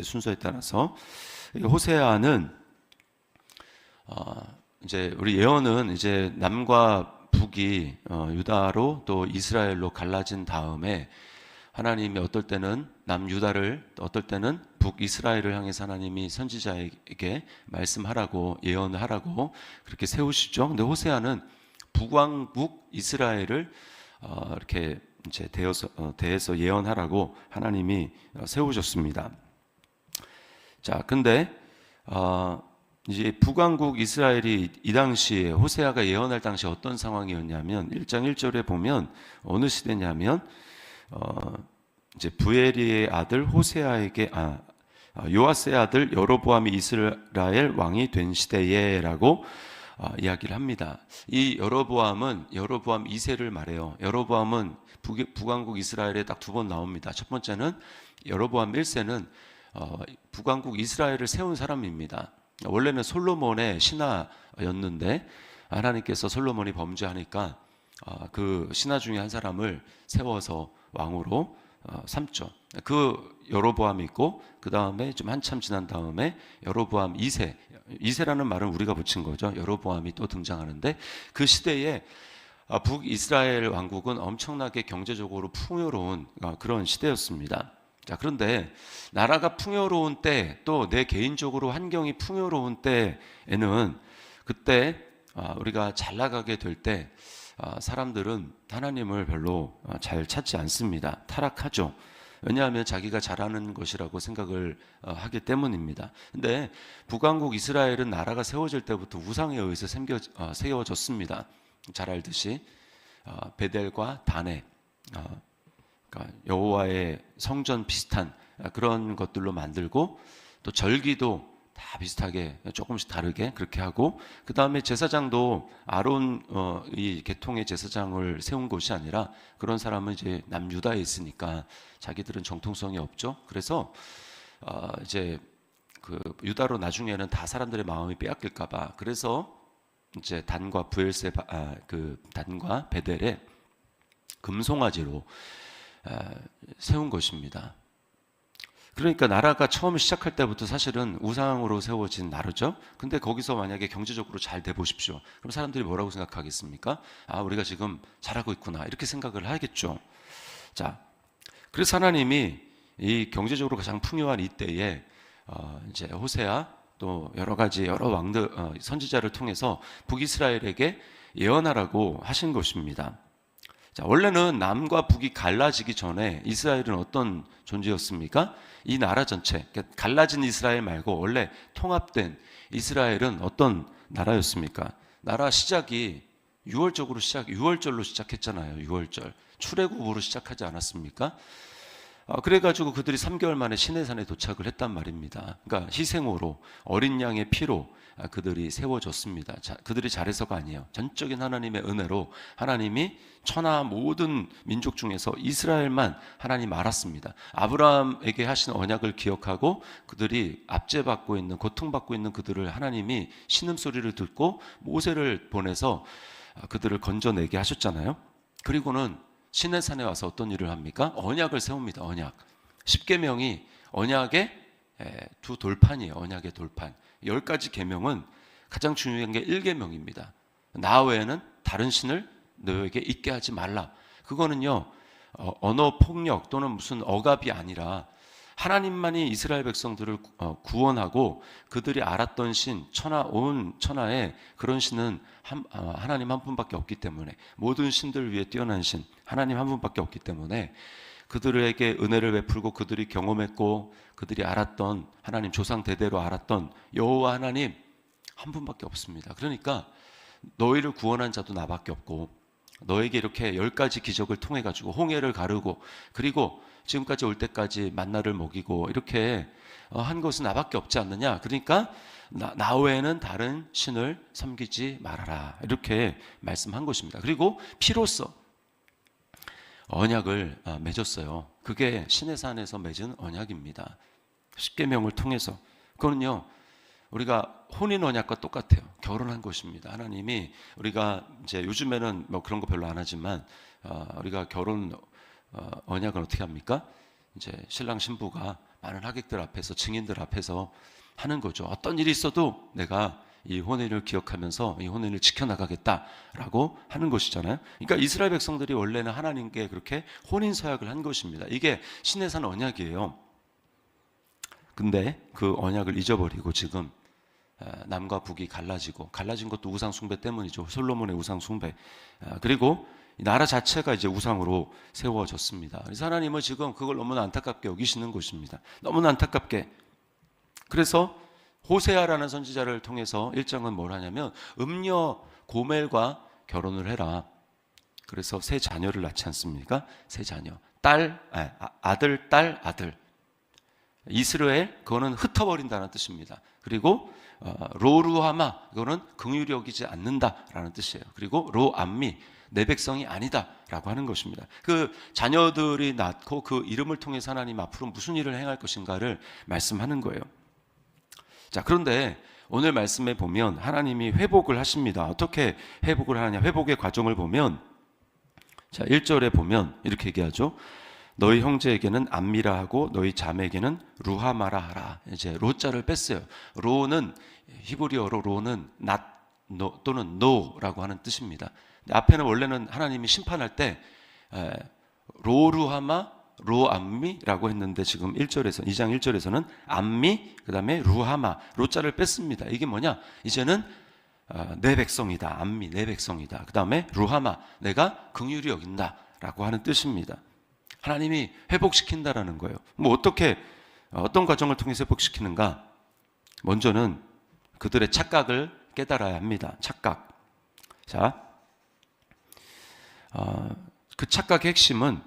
순서에 따라서 호세아는 이제 우리 예언은 이제 남과 북이 유다로 또 이스라엘로 갈라진 다음에 하나님이 어떨 때는 남유다를 또 어떨 때는 북이스라엘을 향해서 하나님이 선지자에게 말씀하라고 예언을 하라고 그렇게 세우시죠. 근데 호세아는 북왕국 이스라엘을 이렇게 이제 대해서 예언하라고 하나님이 세우셨습니다. 자, 근데 이제 북왕국 이스라엘이 이 당시에 호세아가 예언할 당시 어떤 상황이었냐면 1장 1절에 보면 어느 시대냐면 이제 부에리의 아들 호세아에게 요아스의 아들 여로보암이 이스라엘 왕이 된 시대에라고 이야기를 합니다. 이 여로보암은 여로보암 2세를 말해요. 여로보암은 북왕국 이스라엘에 딱 두 번 나옵니다. 첫 번째는 여로보암 1세는 북왕국 이스라엘을 세운 사람입니다. 원래는 솔로몬의 신하였는데 하나님께서 솔로몬이 범죄하니까 그 신하 중에 한 사람을 세워서 왕으로 삼죠. 그 여로보암이 있고 그 다음에 좀 한참 지난 다음에 여로보암 2세, 2세라는 말은 우리가 붙인 거죠. 여로보암이 또 등장하는데 그 시대에 북이스라엘 왕국은 엄청나게 경제적으로 풍요로운 그런 시대였습니다. 자, 그런데 나라가 풍요로운 때, 또 내 개인적으로 환경이 풍요로운 때에는 그때 우리가 잘 나가게 될 때 사람들은 하나님을 별로 잘 찾지 않습니다. 타락하죠. 왜냐하면 자기가 잘하는 것이라고 생각을 하기 때문입니다. 근데 북왕국 이스라엘은 나라가 세워질 때부터 우상에 의해서 세워졌습니다. 잘 알듯이 베델과 단에 여호와의 성전 비슷한 그런 것들로 만들고 또 절기도 다 비슷하게 조금씩 다르게 그렇게 하고 그 다음에 제사장도 아론 이 계통의 제사장을 세운 곳이 아니라 그런 사람은 이제 남유다에 있으니까 자기들은 정통성이 없죠. 그래서 이제 그 유다로 나중에는 다 사람들의 마음이 빼앗길까봐 그래서 이제 단과 그 단과 베델에 금송아지로 세운 것입니다. 그러니까 나라가 처음 시작할 때부터 사실은 우상으로 세워진 나라죠. 근데 거기서 만약에 경제적으로 잘 돼 보십시오. 그럼 사람들이 뭐라고 생각하겠습니까? 우리가 지금 잘하고 있구나 이렇게 생각을 하겠죠. 자, 그래서 하나님이 이 경제적으로 가장 풍요한 이때에 이제 호세아 또 여러 가지 여러 왕들 선지자를 통해서 북이스라엘에게 예언하라고 하신 것입니다. 자, 원래는 남과 북이 갈라지기 전에 이스라엘은 어떤 존재였습니까? 이 나라 전체, 그러니까 갈라진 이스라엘 말고 원래 통합된 이스라엘은 어떤 나라였습니까? 나라 시작이 6월절로 시작했잖아요. 6월절. 출애굽으로 시작하지 않았습니까? 그래가지고 그들이 3개월 만에 시내산에 도착을 했단 말입니다. 그러니까 희생으로 어린 양의 피로 그들이 세워졌습니다. 그들이 잘해서가 아니에요. 전적인 하나님의 은혜로 하나님이 천하 모든 민족 중에서 이스라엘만 하나님 알았습니다. 아브라함에게 하신 언약을 기억하고 그들이 압제받고 있는 고통받고 있는 그들을 하나님이 신음소리를 듣고 모세를 보내서 그들을 건져내게 하셨잖아요. 그리고는 시내산에 와서 어떤 일을 합니까? 언약을 세웁니다. 언약. 십계명이 언약의 두 돌판이에요. 언약의 돌판. 10가지 계명은 가장 중요한 게 1계명입니다. 나 외에는 다른 신을 너에게 있게 하지 말라. 그거는요 언어 폭력 또는 무슨 억압이 아니라 하나님만이 이스라엘 백성들을 구원하고 그들이 알았던 신, 온 천하에 그런 신은 하나님 한 분밖에 없기 때문에 모든 신들 위에 뛰어난 신 하나님 한 분밖에 없기 때문에 그들에게 은혜를 베풀고 그들이 경험했고 그들이 알았던 하나님 조상 대대로 알았던 여호와 하나님 한 분밖에 없습니다. 그러니까 너희를 구원한 자도 나밖에 없고 너에게 이렇게 10가지 기적을 통해 가지고 홍해를 가르고 그리고 지금까지 올 때까지 만나를 먹이고 이렇게 한 것은 나밖에 없지 않느냐. 그러니까 나 외에는 다른 신을 섬기지 말아라 이렇게 말씀한 것입니다. 그리고 피로써 언약을 맺었어요. 그게 시내산에서 맺은 언약입니다. 십계명을 통해서. 그거는요 우리가 혼인 언약과 똑같아요. 결혼한 것입니다. 하나님이 우리가 이제 요즘에는 뭐 그런 거 별로 안 하지만 우리가 결혼 언약은 어떻게 합니까? 이제 신랑 신부가 많은 하객들 앞에서, 증인들 앞에서 하는 거죠. 어떤 일이 있어도 내가 이 혼인을 기억하면서 이 혼인을 지켜나가겠다라고 하는 것이잖아요. 그러니까 이스라엘 백성들이 원래는 하나님께 그렇게 혼인 서약을 한 것입니다. 이게 신의 산 언약이에요. 근데 그 언약을 잊어버리고 지금 남과 북이 갈라진 것도 우상 숭배 때문이죠. 솔로몬의 우상 숭배. 그리고 나라 자체가 이제 우상으로 세워졌습니다. 그래서 하나님은 지금 그걸 너무나 안타깝게 여기시는 것입니다. 너무나 안타깝게. 그래서 호세아라는 선지자를 통해서 1장은 뭘 하냐면 음녀 고멜과 결혼을 해라. 그래서 세 자녀를 낳지 않습니까? 세 자녀. 아들, 딸, 아들. 이스라엘, 그거는 흩어버린다는 뜻입니다. 그리고 로루하마, 그거는 긍휼히 여기지 않는다라는 뜻이에요. 그리고 로암미, 내 백성이 아니다라고 하는 것입니다. 그 자녀들이 낳고 그 이름을 통해서 하나님 앞으로 무슨 일을 행할 것인가를 말씀하는 거예요. 자, 그런데 오늘 말씀에 보면 하나님이 회복을 하십니다. 어떻게 회복을 하느냐? 회복의 과정을 보면, 자, 1절에 보면 이렇게 얘기하죠. 너희 형제에게는 암미라 하고 너희 자매에게는 루하마라 하라. 이제 로자를 뺐어요. 로는 히브리어로 로는 또는 no라고 하는 뜻입니다. 앞에는 원래는 하나님이 심판할 때 로루하마, 로암미라고 했는데 지금 1절에서 2장 1절에서는 암미, 그다음에 루하마, 로자를 뺐습니다. 이게 뭐냐? 이제는 내 백성이다. 암미, 내 백성이다. 그다음에 루하마, 내가 긍휼히 여긴다라고 하는 뜻입니다. 하나님이 회복시킨다라는 거예요. 어떤 과정을 통해서 회복시키는가? 먼저는 그들의 착각을 깨달아야 합니다. 착각. 자, 그 착각의 핵심은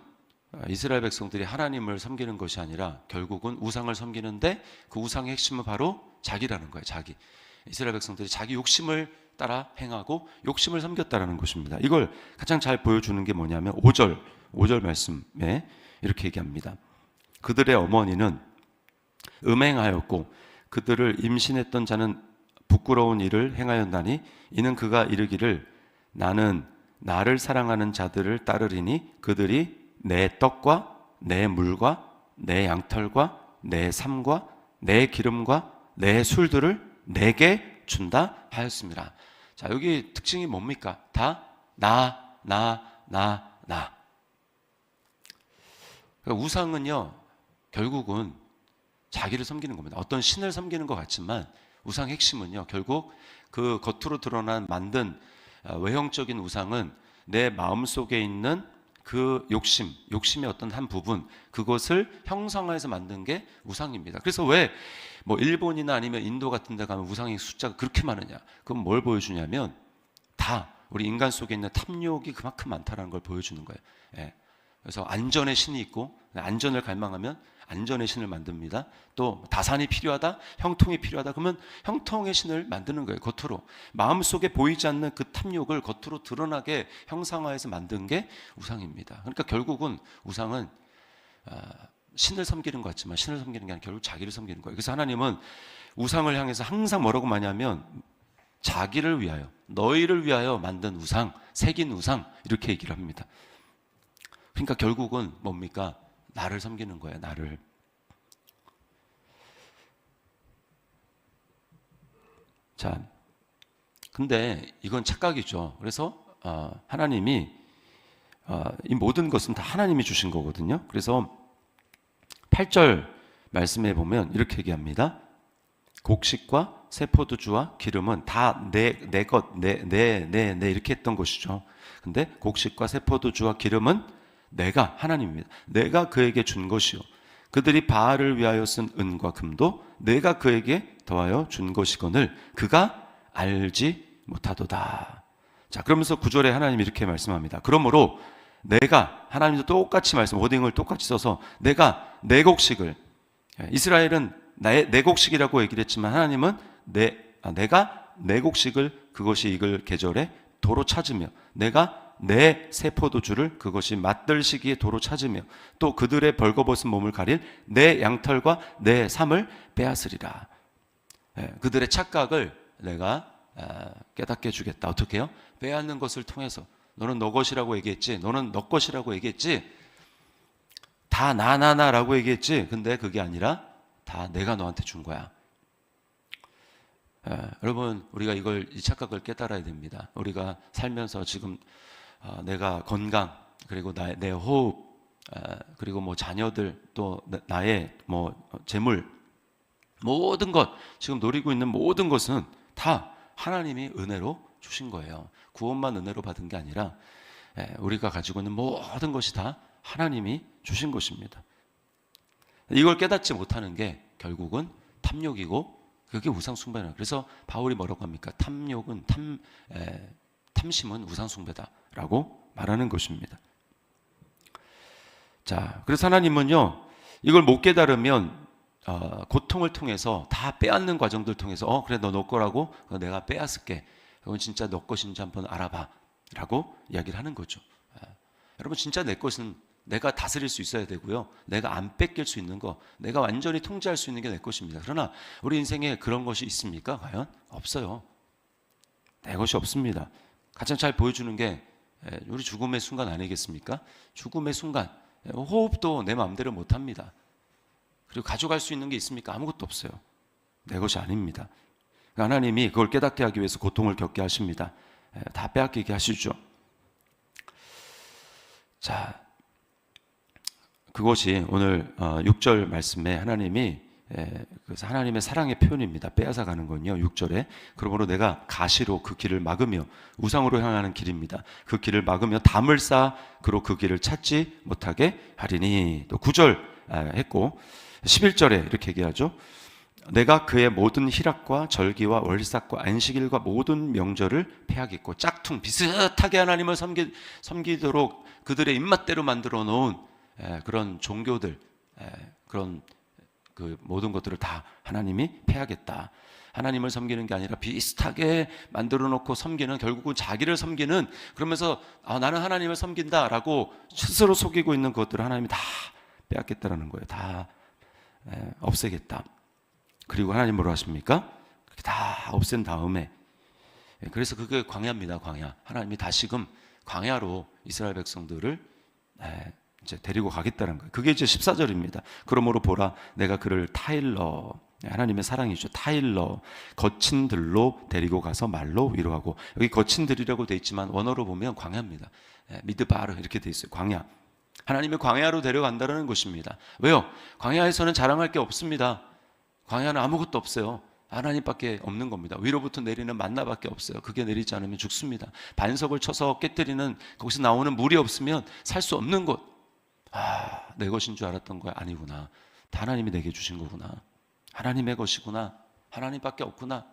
이스라엘 백성들이 하나님을 섬기는 것이 아니라 결국은 우상을 섬기는데 그 우상의 핵심은 바로 자기라는 거예요. 자기. 이스라엘 백성들이 자기 욕심을 따라 행하고 욕심을 섬겼다라는 것입니다. 이걸 가장 잘 보여주는 게 뭐냐면 5절 말씀에 이렇게 얘기합니다. 그들의 어머니는 음행하였고 그들을 임신했던 자는 부끄러운 일을 행하였나니 이는 그가 이르기를 나는 나를 사랑하는 자들을 따르리니 그들이 내 떡과 내 물과 내 양털과 내 삶과 내 기름과 내 술들을 내게 준다 하였습니다. 자, 여기 특징이 뭡니까? 다 나. 그러니까 우상은요, 결국은 자기를 섬기는 겁니다. 어떤 신을 섬기는 것 같지만 우상의 핵심은요, 결국 그 겉으로 드러난 만든 외형적인 우상은 내 마음속에 있는 그 욕심의 어떤 한 부분, 그것을 형상화해서 만든 게 우상입니다. 그래서 왜 뭐 일본이나 아니면 인도 같은 데 가면 우상의 숫자가 그렇게 많으냐? 그건 뭘 보여주냐면 다 우리 인간 속에 있는 탐욕이 그만큼 많다는 걸 보여주는 거예요. 예. 그래서 안전의 신이 있고 안전을 갈망하면 안전의 신을 만듭니다. 또 다산이 필요하다, 형통이 필요하다, 그러면 형통의 신을 만드는 거예요. 겉으로 마음속에 보이지 않는 그 탐욕을 겉으로 드러나게 형상화해서 만든 게 우상입니다. 그러니까 결국은 우상은 신을 섬기는 것 같지만 신을 섬기는 게 아니라 결국 자기를 섬기는 거예요. 그래서 하나님은 우상을 향해서 항상 뭐라고 많이 하면 자기를 위하여, 너희를 위하여 만든 우상, 새긴 우상, 이렇게 얘기를 합니다. 그러니까 결국은 뭡니까? 나를 섬기는 거예요. 나를. 자, 근데 이건 착각이죠. 그래서 하나님이 이 모든 것은 다 하나님이 주신 거거든요. 그래서 8절 말씀에 보면 이렇게 얘기합니다. 곡식과 새 포도주와 기름은 다 내 이렇게 했던 것이죠. 근데 곡식과 새 포도주와 기름은 내가, 하나님입니다. 내가 그에게 준 것이요 그들이 바알을 위하여 쓴 은과 금도 내가 그에게 더하여 준 것이거늘 그가 알지 못하도다. 자, 그러면서 9절에 하나님이 이렇게 말씀합니다. 그러므로 내가, 하나님도 똑같이 워딩을 똑같이 써서 내가 내 곡식을, 이스라엘은 내 곡식이라고 얘기를 했지만 하나님은 내가 내 곡식을 그것이 익을 계절에 도로 찾으며 내가 내 새 포도주를 그것이 맛들 시기에 도로 찾으며 또 그들의 벌거벗은 몸을 가릴 내 양털과 내 삶을 빼앗으리라. 그들의 착각을 내가 깨닫게 해주겠다. 어떻게 해요? 빼앗는 것을 통해서. 너는 너 것이라고 얘기했지, 너는 너 것이라고 얘기했지, 다 나라고 얘기했지. 근데 그게 아니라 다 내가 너한테 준 거야. 여러분, 우리가 이 착각을 깨달아야 됩니다. 우리가 살면서 지금 내가 건강, 그리고 내 호흡, 그리고 뭐 자녀들, 또 나의 뭐 재물, 모든 것, 지금 노리고 있는 모든 것은 다 하나님이 은혜로 주신 거예요. 구원만 은혜로 받은 게 아니라 우리가 가지고 있는 모든 것이 다 하나님이 주신 것입니다. 이걸 깨닫지 못하는 게 결국은 탐욕이고, 그게 우상숭배예요. 그래서 바울이 뭐라고 합니까? 탐심은 우상숭배다라고 말하는 것입니다. 자, 그래서 하나님은요, 이걸 못 깨달으면 고통을 통해서 다 빼앗는 과정들 통해서 그래 너 거라고 내가 빼앗을게. 그건 진짜 너 것인지 한번 알아봐 라고 이야기를 하는 거죠. 여러분, 진짜 내 것은 내가 다스릴 수 있어야 되고요. 내가 안 뺏길 수 있는 거, 내가 완전히 통제할 수 있는 게 내 것입니다. 그러나 우리 인생에 그런 것이 있습니까? 과연? 없어요. 내 것이 없습니다. 가장 잘 보여주는 게 우리 죽음의 순간 아니겠습니까? 죽음의 순간, 호흡도 내 마음대로 못합니다. 그리고 가져갈 수 있는 게 있습니까? 아무것도 없어요. 내 것이 아닙니다. 하나님이 그걸 깨닫게 하기 위해서 고통을 겪게 하십니다. 다 빼앗기게 하시죠. 자, 그것이 오늘 6절 말씀에 하나님이 하나님의 사랑의 표현입니다. 빼앗아가는 건요. 6절에 그러므로 내가 가시로 그 길을 막으며, 우상으로 향하는 길입니다. 그 길을 막으며 담을 쌓아 그로 그 길을 찾지 못하게 하리니. 또 9절 했고 11절에 이렇게 얘기하죠. 내가 그의 모든 희락과 절기와 월삭과 안식일과 모든 명절을 폐하겠고. 짝퉁 비슷하게 하나님을 섬기도록 그들의 입맛대로 만들어 놓은 그런 종교들, 그런 그 모든 것들을 다 하나님이 폐하겠다. 하나님을 섬기는 게 아니라 비슷하게 만들어 놓고 섬기는, 결국은 자기를 섬기는, 그러면서 나는 하나님을 섬긴다라고 스스로 속이고 있는 것들을 하나님이 다 빼앗겠다라는 거예요. 다 없애겠다. 그리고 하나님 뭐라고 하십니까? 그렇게 다 없앤 다음에, 그래서 그게 광야입니다. 광야. 하나님이 다시금 광야로 이스라엘 백성들을 이제 데리고 가겠다는 거예요. 그게 이제 14절입니다. 그러므로 보라, 내가 그를 타일러, 하나님의 사랑이죠. 타일러, 거친 들로 데리고 가서 말로 위로하고. 여기 거친 들이라고 돼 있지만 원어로 보면 광야입니다. 미드바르 이렇게 돼 있어요. 광야. 하나님의 광야로 데려간다는 것입니다. 왜요? 광야에서는 자랑할 게 없습니다. 광야는 아무것도 없어요. 하나님밖에 없는 겁니다. 위로부터 내리는 만나밖에 없어요. 그게 내리지 않으면 죽습니다. 반석을 쳐서 깨뜨리는, 거기서 나오는 물이 없으면 살 수 없는 곳. 내 것인 줄 알았던 거야. 아니구나. 다 하나님이 내게 주신 거구나. 하나님의 것이구나. 하나님밖에 없구나.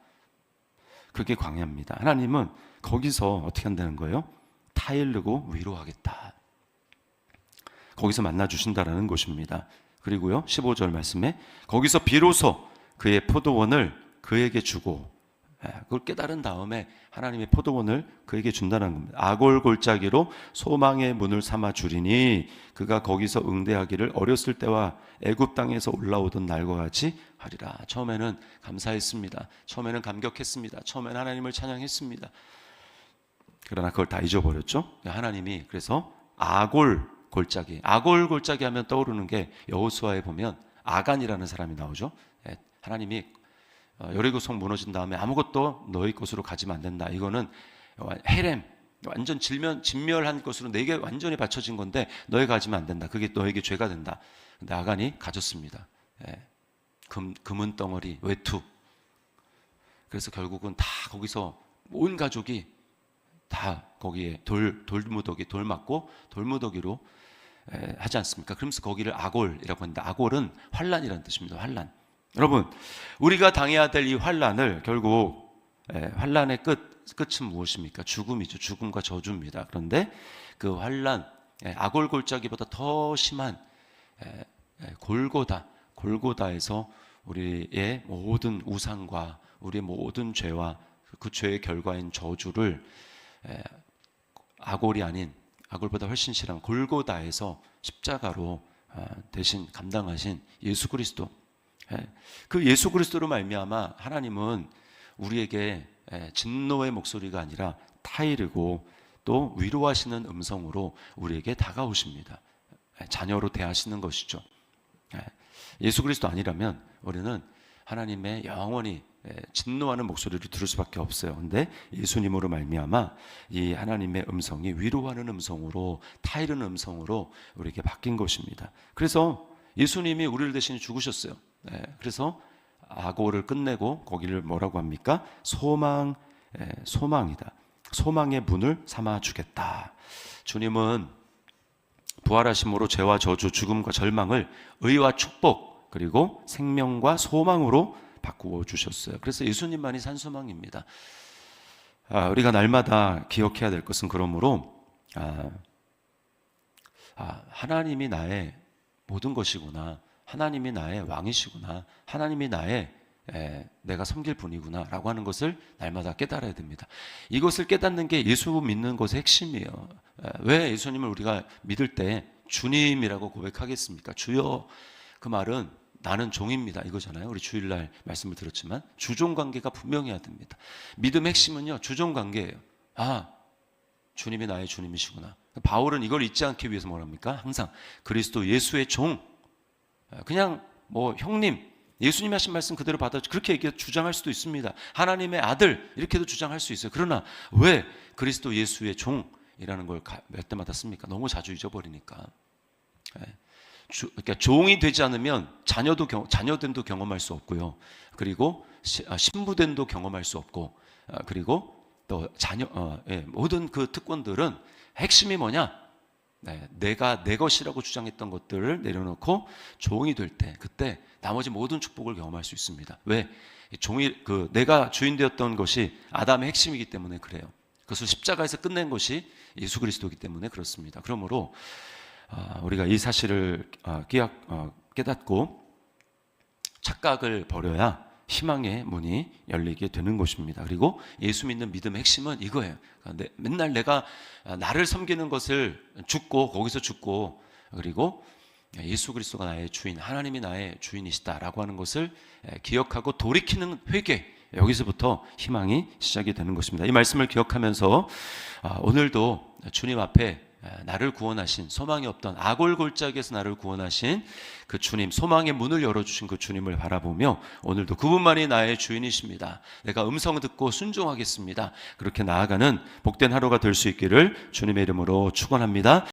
그게 광야입니다. 하나님은 거기서 어떻게 한다는 거예요? 타일르고 위로하겠다. 거기서 만나 주신다라는 것입니다. 그리고요, 15절 말씀에 거기서 비로소 그의 포도원을 그에게 주고, 그걸 깨달은 다음에 하나님의 포도원을 그에게 준다는 겁니다. 아골 골짜기로 소망의 문을 삼아 주리니 그가 거기서 응대하기를 어렸을 때와 애굽 땅에서 올라오던 날과 같이 하리라. 처음에는 감사했습니다. 처음에는 감격했습니다. 처음에는 하나님을 찬양했습니다. 그러나 그걸 다 잊어버렸죠. 하나님이 그래서 아골 골짜기 하면 떠오르는 게 여호수아에 보면 아간이라는 사람이 나오죠. 하나님이 여리고 성 무너진 다음에 아무것도 너희 것으로 가지면 안 된다. 이거는 헤렘, 완전 진멸한 것으로 내게 완전히 바쳐진 건데 너희가 가지면 안 된다. 그게 너에게 죄가 된다. 근데 아간이 가졌습니다. 금은 덩어리, 외투. 그래서 결국은 다 거기서 온 가족이 다 거기에 돌무더기, 돌 맞고 돌무더기로 하지 않습니까? 그러면서 거기를 아골이라고 하는데, 아골은 환란이라는 뜻입니다. 환란. 여러분, 우리가 당해야 될 이 환란을 결국 환란의 끝은 무엇입니까? 죽음이죠. 죽음과 저주입니다. 그런데 그 환란, 아골 골짜기보다 더 심한 골고다에서 우리의 모든 우상과 우리의 모든 죄와 그 죄의 결과인 저주를 아골이 아닌, 아골보다 훨씬 심한 골고다에서 십자가로 대신 감당하신 예수 그리스도, 그 예수 그리스도로 말미암아 하나님은 우리에게 진노의 목소리가 아니라 타이르고 또 위로하시는 음성으로 우리에게 다가오십니다. 자녀로 대하시는 것이죠. 예수 그리스도 아니라면 우리는 하나님의 영원히 진노하는 목소리를 들을 수밖에 없어요. 근데 예수님으로 말미암아 이 하나님의 음성이 위로하는 음성으로, 타이르는 음성으로 우리에게 바뀐 것입니다. 그래서 예수님이 우리를 대신 죽으셨어요. 그래서 악고를 끝내고 거기를 뭐라고 합니까? 소망이다. 소망의 문을 삼아 주겠다. 주님은 부활하심으로 죄와 저주, 죽음과 절망을 의와 축복, 그리고 생명과 소망으로 바꾸어 주셨어요. 그래서 예수님만이 산소망입니다. 우리가 날마다 기억해야 될 것은 그러므로 하나님이 나의 모든 것이구나, 하나님이 나의 왕이시구나, 하나님이 나의 내가 섬길 분이구나 라고 하는 것을 날마다 깨달아야 됩니다. 이것을 깨닫는 게 예수 믿는 것의 핵심이에요. 왜 예수님을 우리가 믿을 때 주님이라고 고백하겠습니까? 주여, 그 말은 나는 종입니다 이거잖아요. 우리 주일날 말씀을 들었지만 주종관계가 분명해야 됩니다. 믿음의 핵심은요, 주종관계예요. 주님이 나의 주님이시구나. 바울은 이걸 잊지 않기 위해서 뭐랍니까? 항상 그리스도 예수의 종, 그냥 뭐 형님, 예수님이 하신 말씀 그대로 받아 그렇게 주장할 수도 있습니다. 하나님의 아들 이렇게도 주장할 수 있어요. 그러나 왜 그리스도 예수의 종이라는 걸 몇 때마다 씁니까? 너무 자주 잊어버리니까. 그러니까 종이 되지 않으면 자녀됨도 경험할 수 없고요. 그리고 신부됨도 경험할 수 없고, 그리고 또 모든 그 특권들은 핵심이 뭐냐? 내가 내 것이라고 주장했던 것들을 내려놓고 종이 될 때, 그때 나머지 모든 축복을 경험할 수 있습니다. 왜? 내가 주인 되었던 것이 아담의 핵심이기 때문에 그래요. 그것을 십자가에서 끝낸 것이 예수 그리스도이기 때문에 그렇습니다. 그러므로 우리가 이 사실을 깨닫고 착각을 버려야 희망의 문이 열리게 되는 것입니다. 그리고 예수 믿는 믿음의 핵심은 이거예요. 맨날 내가 나를 섬기는 것을 거기서 죽고, 그리고 예수 그리스도가 나의 주인, 하나님이 나의 주인이시다라고 하는 것을 기억하고 돌이키는 회개, 여기서부터 희망이 시작이 되는 것입니다. 이 말씀을 기억하면서 오늘도 주님 앞에 나를 구원하신, 소망이 없던 아골골짜기에서 나를 구원하신 그 주님, 소망의 문을 열어주신 그 주님을 바라보며 오늘도 그분만이 나의 주인이십니다. 내가 음성을 듣고 순종하겠습니다. 그렇게 나아가는 복된 하루가 될 수 있기를 주님의 이름으로 축원합니다.